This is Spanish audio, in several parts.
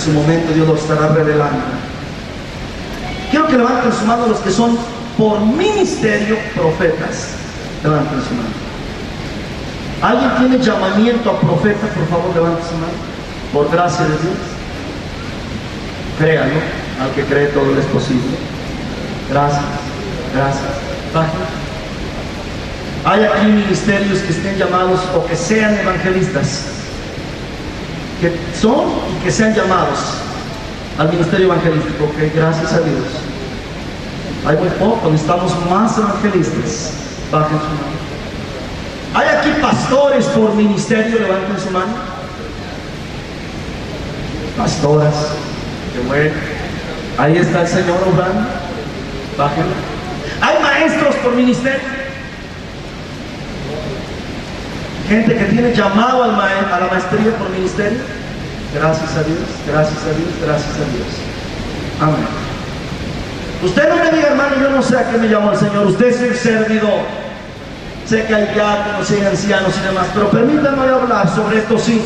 su momento Dios lo estará revelando. Quiero que levanten su mano los que son por ministerio profetas. Levanten su mano. ¿Alguien tiene llamamiento a profeta? Por favor, levanten su mano. Por gracia de Dios. Créanlo, al que cree todo le es posible. Gracias, gracias. Bajen. Hay aquí ministerios que estén llamados o que sean evangelistas, que son y que sean llamados al ministerio evangelístico. Ok, gracias a Dios. Hay muy poco, necesitamos más evangelistas. Bajen su mano. Hay aquí pastores por ministerio, levanten su mano. Pastoras, qué bueno. Ahí está el Señor obrando. Bájenlo. Hay maestros por ministerio. Gente que tiene llamado a la maestría por ministerio. Gracias a Dios, gracias a Dios, gracias a Dios. Amén. Usted no me diga, hermano, yo no sé a qué me llamó el Señor. Usted es un servidor. Sé que hay diáconos, hay ancianos y demás, pero permítanme hablar sobre estos 5.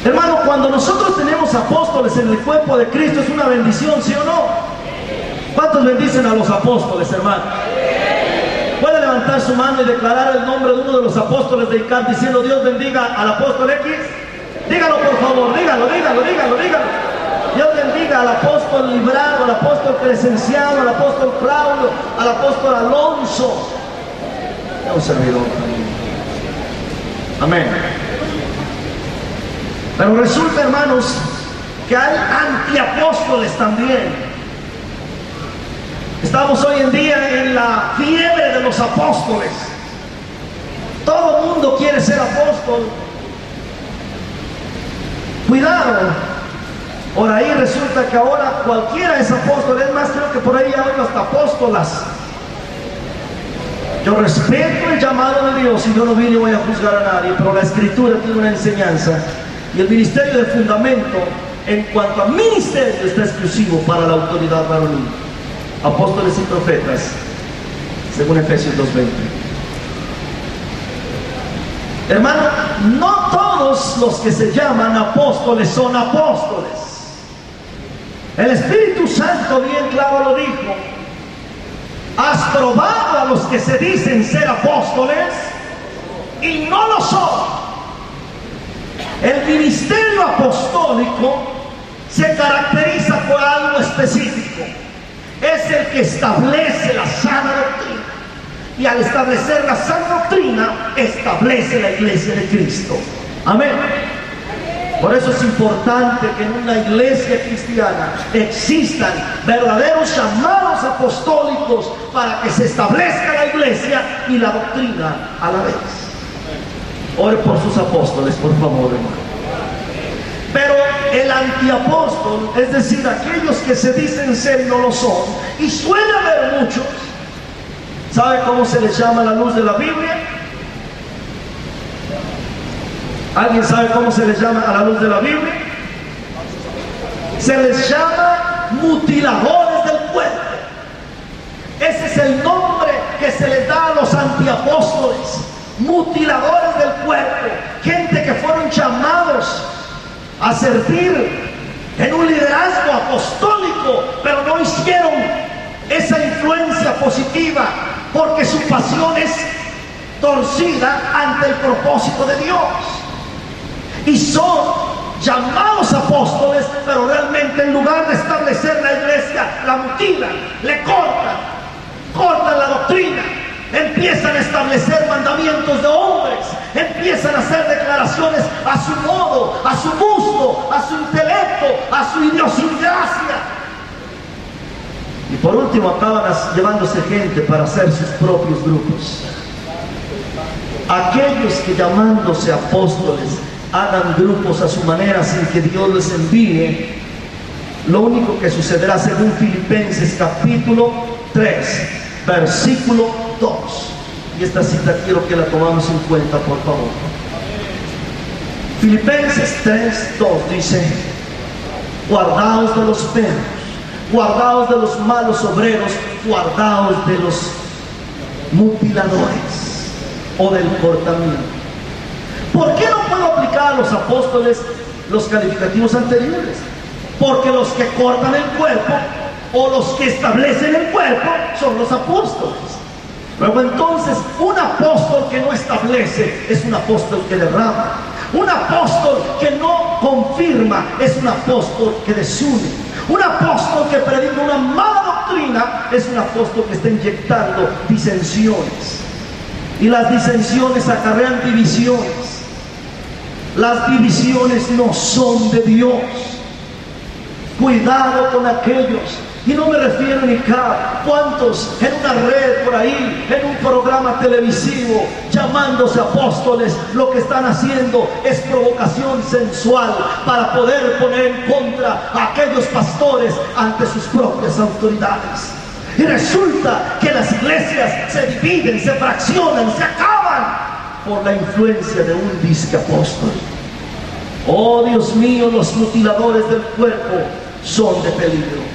Hermano, cuando nosotros tenemos apóstoles en el cuerpo de Cristo, es una bendición, ¿sí o no? ¿Cuántos bendicen a los apóstoles, hermano? Puede levantar su mano y declarar el nombre de uno de los apóstoles de ICAP diciendo: Dios bendiga al apóstol X. Dígalo, por favor, dígalo. Dios bendiga al apóstol Librado, al apóstol Crescenciano, al apóstol Claudio, al apóstol Alonso. Es un servidor también. Amén. Pero resulta, hermanos, que hay antiapóstoles también. Estamos hoy en día en la fiebre de los apóstoles. Todo el mundo quiere ser apóstol. Cuidado. Por ahí resulta que ahora cualquiera es apóstol. Es más, creo que por ahí hay hasta apóstolas. Yo respeto el llamado de Dios y yo no vine voy a juzgar a nadie, pero la Escritura tiene una enseñanza. Y el ministerio de fundamento, en cuanto a ministerio, está exclusivo para la autoridad varonil. Apóstoles y profetas, según Efesios 2:20. Hermano, no todos los que se llaman apóstoles son apóstoles. El Espíritu Santo bien claro lo dijo: has probado a los que se dicen ser apóstoles y no lo son. El ministerio apostólico se caracteriza por algo específico. Es el que establece la sana doctrina. Y al establecer la sana doctrina, establece la iglesia de Cristo. Amén. Por eso es importante que en una iglesia cristiana existan verdaderos llamados apostólicos para que se establezca la iglesia y la doctrina a la vez. Ore por sus apóstoles, por favor, hermano. Pero el antiapóstol, es decir, aquellos que se dicen ser y no lo son, y suele haber muchos. ¿Sabe cómo se les llama a la luz de la Biblia? ¿Alguien sabe cómo se les llama a la luz de la Biblia? Se les llama mutiladores del cuerpo. Ese es el nombre que se les da a los antiapóstoles. Mutiladores del cuerpo. Gente que fueron llamados a servir en un liderazgo apostólico, pero no hicieron esa influencia positiva porque su pasión es torcida ante el propósito de Dios. Y son llamados apóstoles, pero realmente en lugar de establecer la iglesia, la mutilan, le cortan la doctrina, empiezan a establecer mandamientos de hombres, empiezan a hacer declaraciones a su modo, a su gusto, a su intelecto, a su idiosincrasia. Y por último acaban llevándose gente para hacer sus propios grupos. Aquellos que llamándose apóstoles hagan grupos a su manera sin que Dios les envíe, lo único que sucederá según Filipenses capítulo 3 versículo 2, y esta cita quiero que la tomamos en cuenta, por favor. Filipenses 3:2 dice: guardaos de los perros, guardaos de los malos obreros, guardaos de los mutiladores o del cortamiento. ¿Por qué no puedo aplicar a apóstoles los calificativos anteriores, porque los que cortan el cuerpo o los que establecen el cuerpo son los apóstoles. Luego entonces, un apóstol que no establece es un apóstol que derrama. Un apóstol que no confirma es un apóstol que desune. Un apóstol que predica una mala doctrina es un apóstol que está inyectando disensiones. Y las disensiones acarrean divisiones. Las divisiones no son de Dios. Cuidado con aquellos. Y no me refiero ni a cuántos en una red por ahí, en un programa televisivo, llamándose apóstoles, lo que están haciendo es provocación sensual para poder poner en contra a aquellos pastores ante sus propias autoridades. Y resulta que las iglesias se dividen, se fraccionan, se acaban por la influencia de un disque apóstol. Oh Dios mío, los mutiladores del cuerpo son de peligro.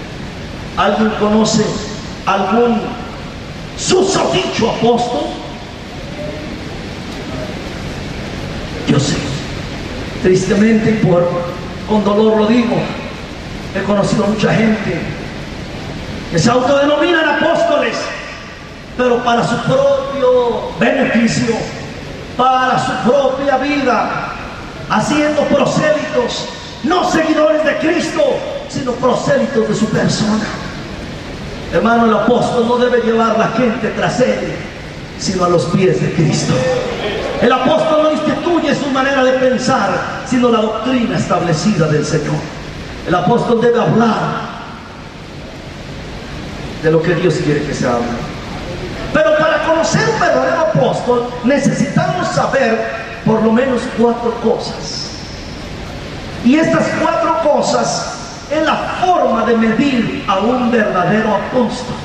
¿Alguien conoce algún susodicho apóstol? Yo sé, tristemente y con dolor lo digo, he conocido a mucha gente que se autodenominan apóstoles, pero para su propio beneficio, para su propia vida, haciendo prosélitos, no seguidores de Cristo, sino prosélitos de su persona. Hermano, el apóstol no debe llevar a la gente tras él, sino a los pies de Cristo. El apóstol no instituye su manera de pensar, sino la doctrina establecida del Señor. El apóstol debe hablar de lo que Dios quiere que se hable. Pero para conocer un verdadero apóstol necesitamos saber por lo menos 4 cosas. Y estas 4 cosas es la forma de medir a un verdadero apóstol.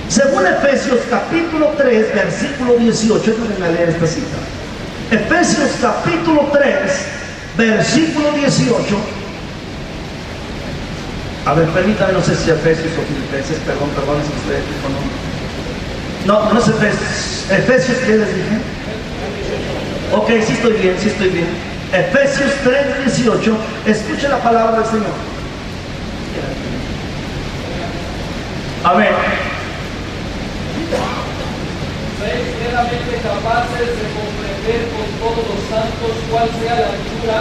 Según Efesios capítulo 3, versículo 18, déjenme leer esta cita. Efesios capítulo 3, versículo 18. A ver, permítame, no sé si Efesios o Filipenses, perdón, es que estoy aquí con un... No es Efesios. ¿Efesios qué les dije? Ok, sí estoy bien. Efesios 3, 18. Escuche la palabra del Señor. A ver. Seis plenamente capaces de comprender con todos los santos cuál sea la altura,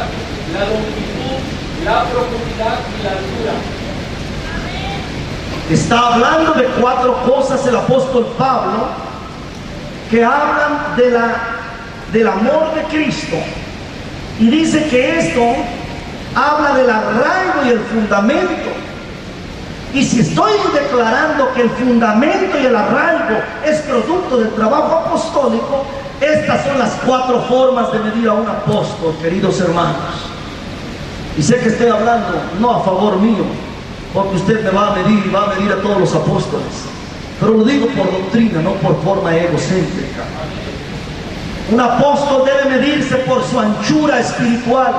la longitud, la profundidad y la altura. Está hablando de 4 cosas el apóstol Pablo que hablan del amor de Cristo. Y dice que esto habla del arraigo y el fundamento. Y si estoy declarando que el fundamento y el arraigo es producto del trabajo apostólico, estas son las 4 formas de medir a un apóstol, queridos hermanos. Y sé que estoy hablando no a favor mío, porque usted me va a medir y va a medir a todos los apóstoles. Pero lo digo por doctrina, no por forma egocéntrica. Un apóstol debe medirse por su anchura espiritual,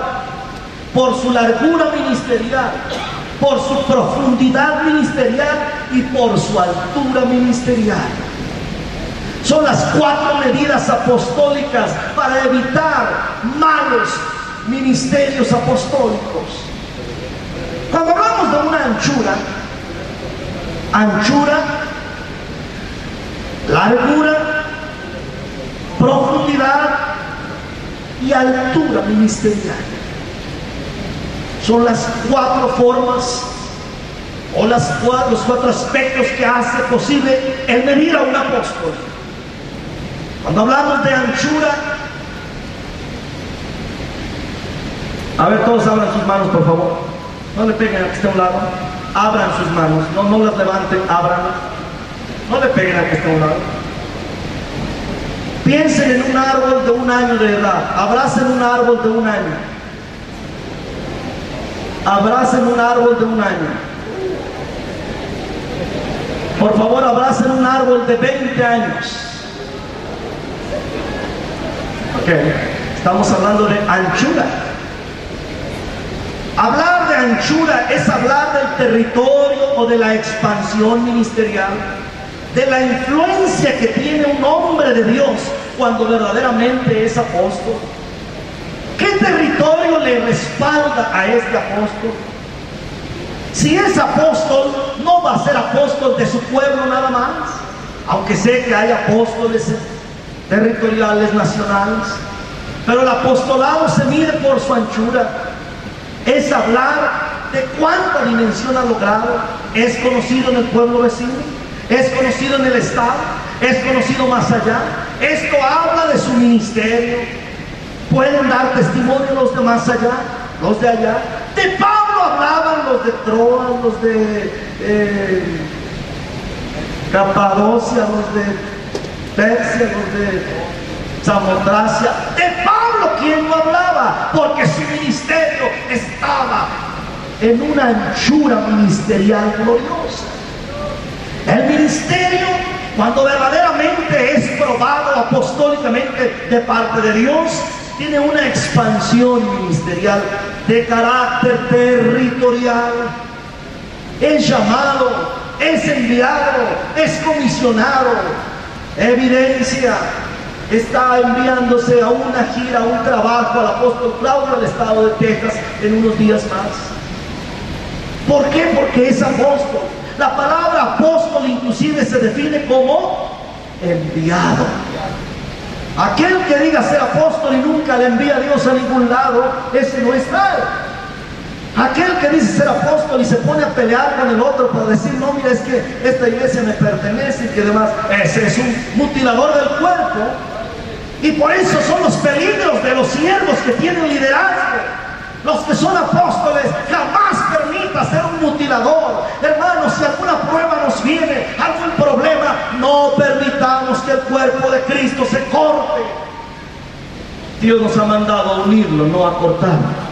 por su largura ministerial, por su profundidad ministerial y por su altura ministerial. Son las 4 medidas apostólicas para evitar malos ministerios apostólicos. Cuando hablamos de una anchura, largura, profundidad y altura ministerial, son las 4 formas o los 4 aspectos que hace posible el medir a un apóstol. Cuando hablamos de anchura, a ver, todos abran sus manos, por favor. No le peguen al que esté a un lado. Abran sus manos, no las levanten, ábranlas. No le peguen al que esté a un lado. Piensen en un árbol de 1 año de edad. Abracen un árbol de 1 año. Abracen un árbol de 1 año. Por favor, abracen un árbol de 20 años. Ok, estamos hablando de anchura. Hablar de anchura es hablar del territorio o de la expansión ministerial, de la influencia que tiene un hombre de Dios cuando verdaderamente es apóstol. ¿Qué territorio le respalda a este apóstol. Si es apóstol, no va a ser apóstol de su pueblo nada más, aunque sé que hay apóstoles territoriales, nacionales, pero el apostolado se mide por su anchura. Es hablar de cuánta dimensión ha logrado. Es conocido en el pueblo vecino, es conocido en el estado, es conocido más allá. Esto habla de su ministerio. Pueden dar testimonio los de más allá, los de allá. De Pablo hablaban los de Troas, los de Capadocia, los de Persia, los de Samotracia. De Pablo, ¿quién no hablaba? Porque su ministerio estaba en una anchura ministerial gloriosa. El ministerio, cuando verdaderamente es probado apostólicamente de parte de Dios, tiene una expansión ministerial de carácter territorial. Es llamado, es enviado, es comisionado. Evidencia, está enviándose a una gira, a un trabajo al apóstol Claudio al estado de Texas en unos días más. ¿Por qué? Porque es apóstol. La palabra apóstol inclusive se define como enviado. Aquel que diga ser apóstol y nunca le envía a Dios a ningún lado, ese no es tal. Aquel que dice ser apóstol y se pone a pelear con el otro para decir, no, mira, es que esta iglesia me pertenece y que demás, ese es un mutilador del cuerpo. Y por eso son los peligros de los siervos que tienen liderazgo. Los que son apóstoles, jamás permita ser un mutilador. Hermanos, si alguna prueba nos viene, algún problema, no permitamos que el cuerpo de Cristo se corte. Dios nos ha mandado a unirlo, no a cortarlo.